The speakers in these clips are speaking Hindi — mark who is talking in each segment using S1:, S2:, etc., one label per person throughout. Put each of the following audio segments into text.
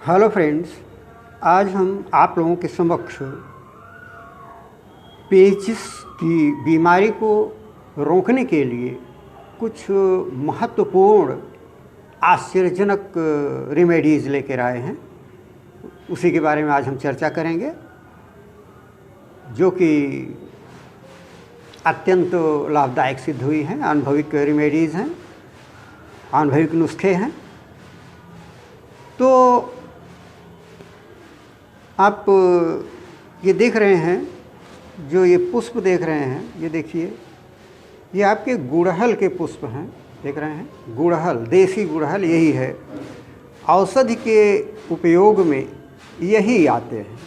S1: हेलो फ्रेंड्स, आज हम आप लोगों के समक्ष पेचिस की बीमारी को रोकने के लिए कुछ महत्वपूर्ण आश्चर्यजनक रेमेडीज़ लेकर आए हैं। उसी के बारे में आज हम चर्चा करेंगे, जो कि अत्यंत लाभदायक सिद्ध हुई हैं। अनुभविक रेमेडीज़ हैं, अनुभविक नुस्खे हैं। तो आप ये देख रहे हैं, जो ये पुष्प देख रहे हैं, ये देखिए, ये आपके गुड़हल के पुष्प हैं। देख रहे हैं, गुड़हल, देसी गुड़हल यही है। औषधि के उपयोग में यही आते हैं।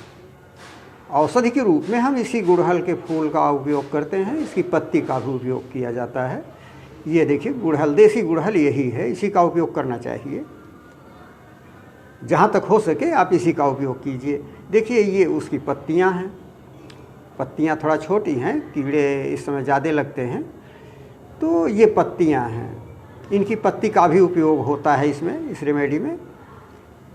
S1: औषधि के रूप में हम इसी गुड़हल के फूल का उपयोग करते हैं, इसकी पत्ती का भी उपयोग किया जाता है। ये देखिए, गुड़हल, देसी गुड़हल यही है, इसी का उपयोग करना चाहिए। जहाँ तक हो सके आप इसी का उपयोग कीजिए। देखिए, ये उसकी पत्तियाँ हैं। पत्तियाँ थोड़ा छोटी हैं, कीड़े इस समय ज़्यादा लगते हैं, तो ये पत्तियाँ हैं। इनकी पत्ती का भी उपयोग होता है इसमें, इस रेमेडी में।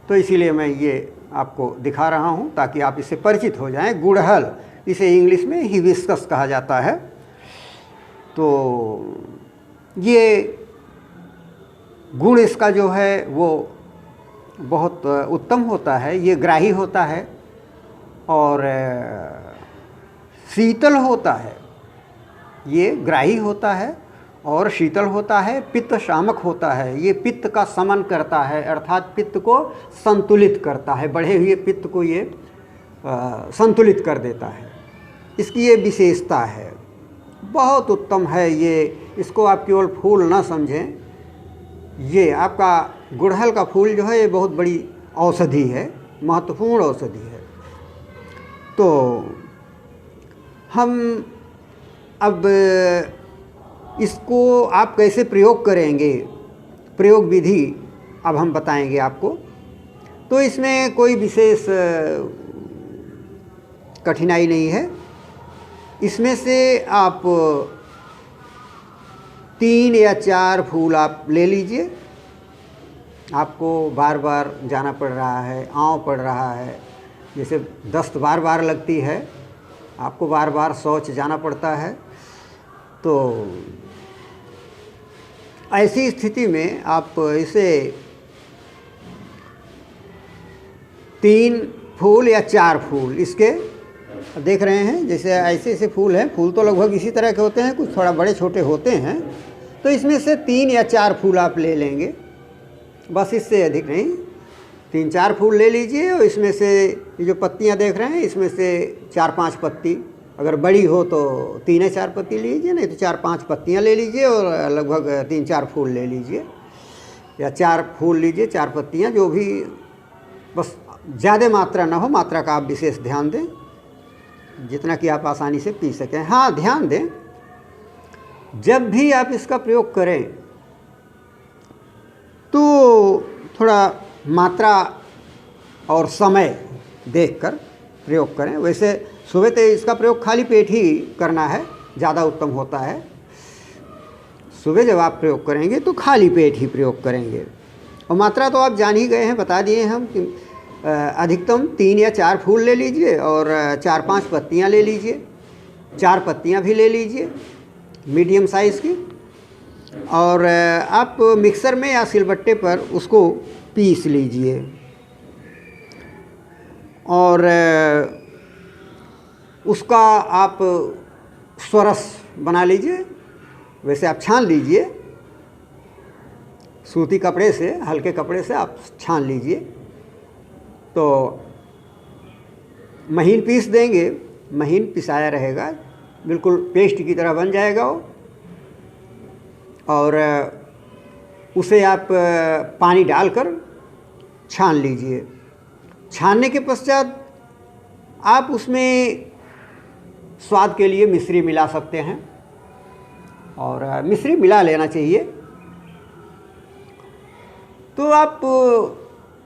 S1: तो इसीलिए मैं ये आपको दिखा रहा हूँ, ताकि आप इससे परिचित हो जाएं। गुड़हल, इसे इंग्लिश में हिबिस्कस कहा जाता है। तो ये गुण इसका जो है वो बहुत उत्तम होता है। ये ग्राही होता है और शीतल होता है। ये ग्राही होता है और शीतल होता है, पित्त शामक होता है। ये पित्त का शमन करता है, अर्थात पित्त को संतुलित करता है। बढ़े हुए पित्त को ये संतुलित कर देता है। इसकी ये विशेषता है, बहुत उत्तम है ये। इसको आप केवल फूल ना समझें, ये आपका गुड़हल का फूल जो है ये बहुत बड़ी औषधि है, महत्वपूर्ण औषधि है। तो हम अब इसको आप कैसे प्रयोग करेंगे, प्रयोग विधि अब हम बताएंगे आपको। तो इसमें कोई विशेष कठिनाई नहीं है। इसमें से आप 3 या 4 फूल आप ले लीजिए। आपको बार बार जाना पड़ रहा है, आँव पड़ रहा है, जैसे दस्त बार बार लगती है, आपको बार बार शौच जाना पड़ता है। तो ऐसी स्थिति में आप इसे 3 फूल या 4 फूल इसके देख रहे हैं, जैसे ऐसे ऐसे फूल हैं। फूल तो लगभग इसी तरह के होते हैं, कुछ थोड़ा बड़े छोटे होते हैं। तो इसमें से 3 या 4 फूल आप ले लेंगे, बस, इससे अधिक नहीं। 3-4 फूल ले लीजिए और इसमें से ये जो पत्तियां देख रहे हैं, इसमें से 4-5 पत्ती, अगर बड़ी हो तो 3 या 4 पत्ती लीजिए, नहीं तो 4-5 पत्तियां ले लीजिए और लगभग 3-4 फूल ले लीजिए, या 4 फूल लीजिए, 4 पत्तियां, जो भी, बस ज़्यादा मात्रा ना हो। मात्रा का आप विशेष ध्यान दें, जितना कि आप आसानी से पी सकें। हाँ, ध्यान दें, जब भी आप इसका प्रयोग करें तो थोड़ा मात्रा और समय देखकर प्रयोग करें। वैसे सुबह तो इसका प्रयोग खाली पेट ही करना है, ज़्यादा उत्तम होता है। सुबह जब आप प्रयोग करेंगे तो खाली पेट ही प्रयोग करेंगे। और मात्रा तो आप जान ही गए हैं, बता दिए हम कि अधिकतम 3 या 4 फूल ले लीजिए और 4-5 पत्तियां ले लीजिए। 4 पत्तियां भी ले लीजिए मीडियम साइज़ की, और आप मिक्सर में या सिलबट्टे पर उसको पीस लीजिए। और उसका आप स्वरस बना लीजिए। वैसे आप छान लीजिए, सूती कपड़े से, हल्के कपड़े से आप छान लीजिए, तो महीन पीस देंगे। महीन पिसाया रहेगा, बिल्कुल पेस्ट की तरह बन जाएगा वो। और उसे आप पानी डालकर छान लीजिए। छानने के पश्चात आप उसमें स्वाद के लिए मिश्री मिला सकते हैं, और मिश्री मिला लेना चाहिए। तो आप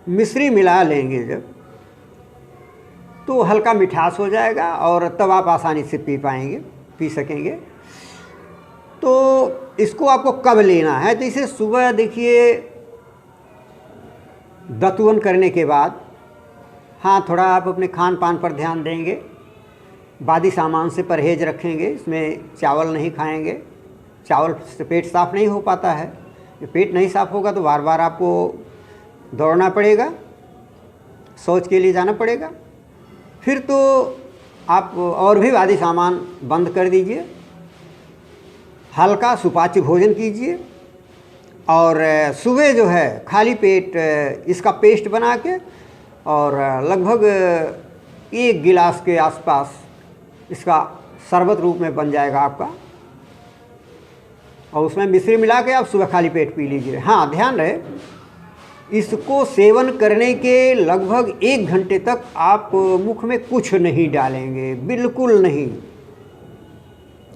S1: मिश्री मिला लेंगे जब, तो हल्का मिठास हो जाएगा और तब आप आसानी से पी सकेंगे। तो इसको आपको कब लेना है, तो इसे सुबह देखिए दतवन करने के बाद हाँ, थोड़ा आप अपने खान पान पर ध्यान देंगे, बादी सामान से परहेज़ रखेंगे, इसमें चावल नहीं खाएंगे, चावल से पेट साफ़ नहीं हो पाता है। पेट नहीं साफ़ होगा तो बार बार आपको दौड़ना पड़ेगा, शौच के लिए जाना पड़ेगा। फिर तो आप और भी बादी सामान बंद कर दीजिए, हल्का सुपाच्य भोजन कीजिए और सुबह जो है खाली पेट इसका पेस्ट बना के और लगभग 1 गिलास के आसपास इसका शरबत रूप में बन जाएगा आपका, और उसमें मिश्री मिला के आप सुबह खाली पेट पी लीजिए। हाँ, ध्यान रहे, इसको सेवन करने के लगभग 1 घंटे तक आप मुख में कुछ नहीं डालेंगे, बिल्कुल नहीं,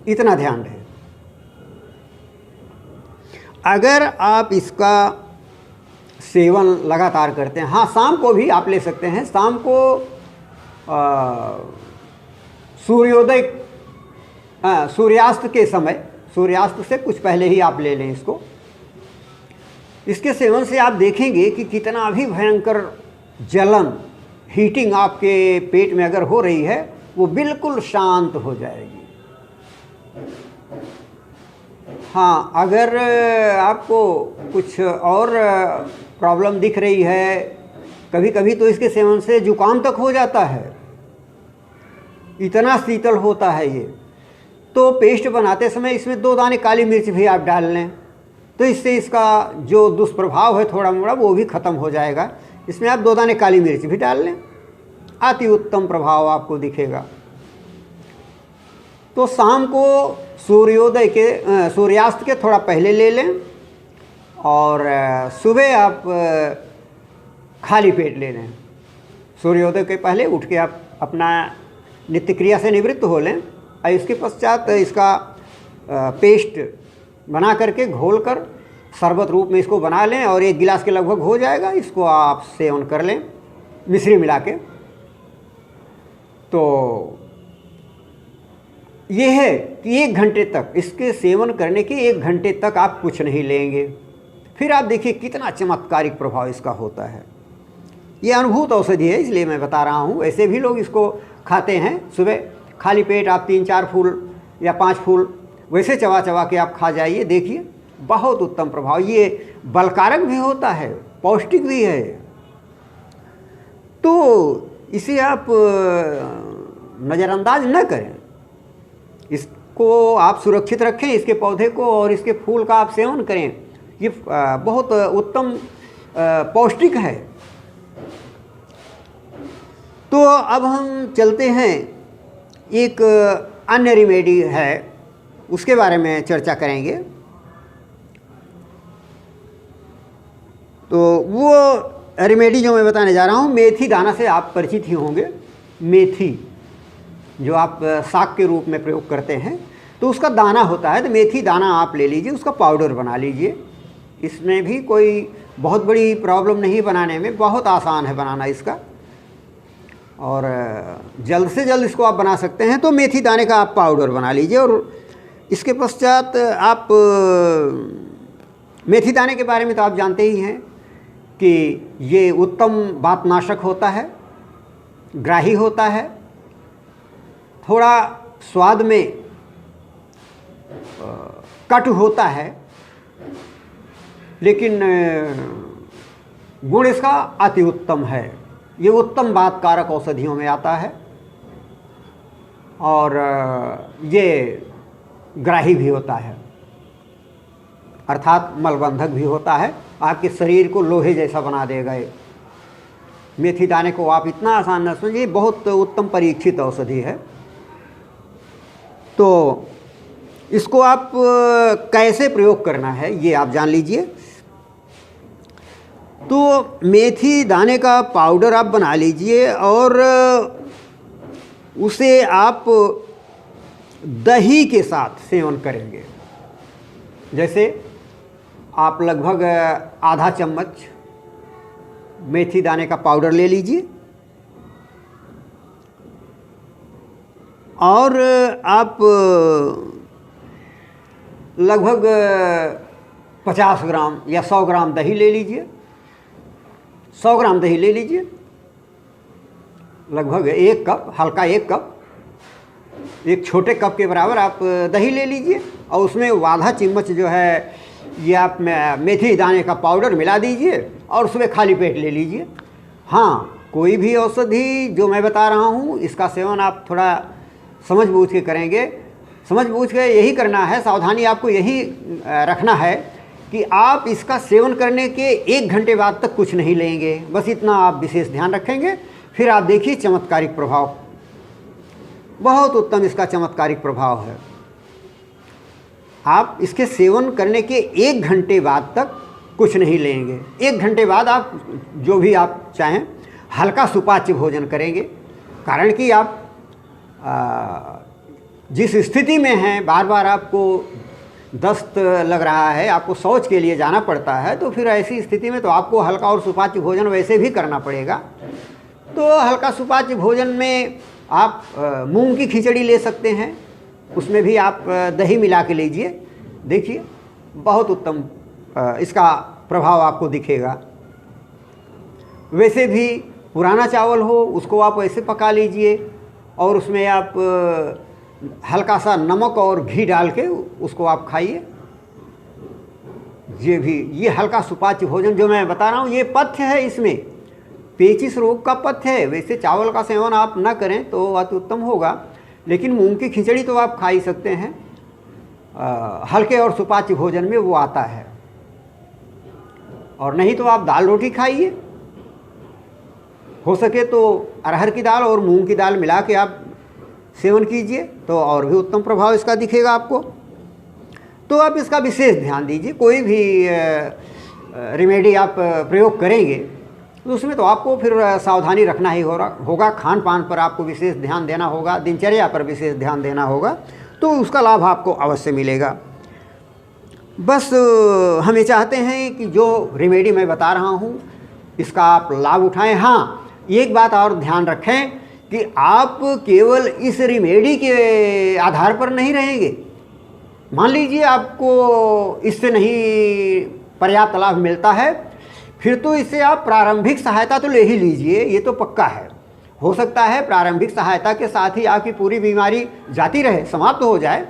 S1: इतना ध्यान रहे। अगर आप इसका सेवन लगातार करते हैं, हाँ शाम को भी आप ले सकते हैं, शाम को सूर्योदय सूर्यास्त के समय, सूर्यास्त से कुछ पहले ही आप ले लें इसको। इसके सेवन से आप देखेंगे कि कितना भी भयंकर जलन, हीटिंग आपके पेट में अगर हो रही है वो बिल्कुल शांत हो जाएगी। हाँ, अगर आपको कुछ और प्रॉब्लम दिख रही है, कभी कभी तो इसके सेवन से जुकाम तक हो जाता है, इतना शीतल होता है ये, तो पेस्ट बनाते समय इसमें 2 दाने काली मिर्च भी आप डाल लें, तो इससे इसका जो दुष्प्रभाव है थोड़ा मोड़ा वो भी ख़त्म हो जाएगा। इसमें आप 2 दाने काली मिर्च भी डाल लें, अति उत्तम प्रभाव आपको दिखेगा। तो शाम को सूर्योदय के सूर्यास्त के थोड़ा पहले ले लें और सुबह आप खाली पेट ले लें। सूर्योदय के पहले उठ के आप अपना नित्य क्रिया से निवृत्त हो लें और इसके पश्चात इसका पेस्ट बना करके घोल कर शरबत रूप में इसको बना लें और 1 गिलास के लगभग हो जाएगा। इसको आप सेवन कर लें मिश्री मिला के। तो ये है कि 1 घंटे तक, इसके सेवन करने के 1 घंटे तक आप कुछ नहीं लेंगे, फिर आप देखिए कितना चमत्कारिक प्रभाव इसका होता है। ये अनुभूत औषधि है, इसलिए मैं बता रहा हूँ। ऐसे भी लोग इसको खाते हैं, सुबह खाली पेट आप 3-4 फूल या 5 फूल वैसे चबा चबा के आप खा जाइए, देखिए बहुत उत्तम प्रभाव। ये बलकारक भी होता है, पौष्टिक भी है, तो इसे आप नज़रअंदाज न करें। इसको आप सुरक्षित रखें, इसके पौधे को, और इसके फूल का आप सेवन करें। ये बहुत उत्तम पौष्टिक है। तो अब हम चलते हैं, एक अन्य रेमेडी है उसके बारे में चर्चा करेंगे। तो वो रेमेडी जो मैं बताने जा रहा हूँ, मेथी दाना से आप परिचित ही होंगे। मेथी जो आप साग के रूप में प्रयोग करते हैं, तो उसका दाना होता है, तो मेथी दाना आप ले लीजिए, उसका पाउडर बना लीजिए। इसमें भी कोई बहुत बड़ी प्रॉब्लम नहीं बनाने में, बहुत आसान है बनाना इसका, और जल्द से जल्द इसको आप बना सकते हैं। तो मेथी दाने का आप पाउडर बना लीजिए और इसके पश्चात आप मेथी दाने के बारे में तो आप जानते ही हैं कि ये उत्तम वातनाशक होता है, ग्राही होता है, थोड़ा स्वाद में कटु होता है, लेकिन गुण इसका अति उत्तम है। ये उत्तम वातकारक औषधियों में आता है और ये ग्राही भी होता है, अर्थात मलबंधक भी होता है। आपके शरीर को लोहे जैसा बना देगा ये। मेथी दाने को आप इतना आसान न समझिए, बहुत उत्तम परीक्षित औषधि है। तो इसको आप कैसे प्रयोग करना है ये आप जान लीजिए। तो मेथी दाने का पाउडर आप बना लीजिए और उसे आप दही के साथ सेवन करेंगे। जैसे आप लगभग आधा चम्मच मेथी दाने का पाउडर ले लीजिए और आप लगभग 50 ग्राम या 100 ग्राम दही ले लीजिए। 100 ग्राम दही ले लीजिए लगभग 1 कप, हल्का 1 कप, एक छोटे कप के बराबर आप दही ले लीजिए और उसमें आधा चम्मच जो है ये आप मेथी दाने का पाउडर मिला दीजिए और सुबह खाली पेट ले लीजिए। हाँ, कोई भी औषधि जो मैं बता रहा हूँ इसका सेवन आप थोड़ा समझ बूझ के करेंगे। समझ बूझ के यही करना है, सावधानी आपको यही रखना है कि आप इसका सेवन करने के 1 घंटे बाद तक कुछ नहीं लेंगे, बस इतना आप विशेष ध्यान रखेंगे। फिर आप देखिए चमत्कारिक प्रभाव, बहुत उत्तम इसका चमत्कारिक प्रभाव है। आप इसके सेवन करने के 1 घंटे बाद तक कुछ नहीं लेंगे। 1 घंटे बाद आप जो भी आप चाहें हल्का सुपाच्य भोजन करेंगे, कारण कि आप जिस स्थिति में हैं, बार बार आपको दस्त लग रहा है, आपको शौच के लिए जाना पड़ता है, तो फिर ऐसी स्थिति में तो आपको हल्का और सुपाच्य भोजन वैसे भी करना पड़ेगा। तो हल्का सुपाच्य भोजन में आप मूंग की खिचड़ी ले सकते हैं, उसमें भी आप दही मिला के लीजिए, देखिए बहुत उत्तम इसका प्रभाव आपको दिखेगा। वैसे भी पुराना चावल हो उसको आप ऐसे पका लीजिए और उसमें आप हल्का सा नमक और घी डाल के उसको आप खाइए। ये हल्का सुपाच्य भोजन जो मैं बता रहा हूँ ये पथ्य है, इसमें पेचिश रोग का पथ्य है। वैसे चावल का सेवन आप ना करें तो अति उत्तम होगा, लेकिन मूंग की खिचड़ी तो आप खा ही सकते हैं, हल्के और सुपाच्य भोजन में वो आता है। और नहीं तो आप दाल रोटी खाइए, हो सके तो अरहर की दाल और मूंग की दाल मिला के आप सेवन कीजिए तो और भी उत्तम प्रभाव इसका दिखेगा आपको। तो आप इसका विशेष ध्यान दीजिए, कोई भी रेमेडी आप प्रयोग करेंगे तो उसमें तो आपको फिर सावधानी रखना ही होगा। खान पान पर आपको विशेष ध्यान देना होगा, दिनचर्या पर विशेष ध्यान देना होगा, तो उसका लाभ आपको अवश्य मिलेगा। बस हम ये चाहते हैं कि जो रेमेडी मैं बता रहा हूँ इसका आप लाभ उठाएं। हाँ, एक बात और ध्यान रखें कि आप केवल इस रेमेडी के आधार पर नहीं रहेंगे। मान लीजिए आपको इससे नहीं पर्याप्त लाभ मिलता है, फिर तो इससे आप प्रारंभिक सहायता तो ले ही लीजिए, ये तो पक्का है। हो सकता है प्रारंभिक सहायता के साथ ही आपकी पूरी बीमारी जाती रहे, समाप्त हो जाए,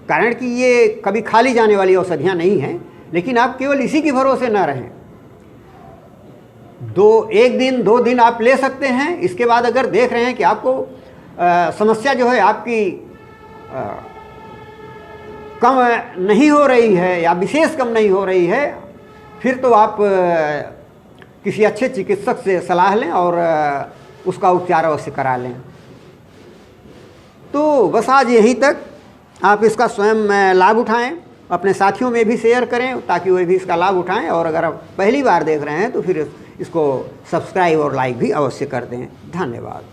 S1: कारण कि ये कभी खाली जाने वाली औषधियाँ नहीं हैं। लेकिन आप केवल इसी के भरोसे न रहें। 1 दिन 2 दिन आप ले सकते हैं, इसके बाद अगर देख रहे हैं कि आपको समस्या जो है आपकी कम नहीं हो रही है या विशेष कम नहीं हो रही है, फिर तो आप किसी अच्छे चिकित्सक से सलाह लें और उसका उपचार अवश्य करा लें। तो बस आज यहीं तक। आप इसका स्वयं लाभ उठाएं, अपने साथियों में भी शेयर करें ताकि वे भी इसका लाभ उठाएं। और अगर आप पहली बार देख रहे हैं तो फिर इसको सब्सक्राइब और लाइक भी अवश्य कर दें। धन्यवाद।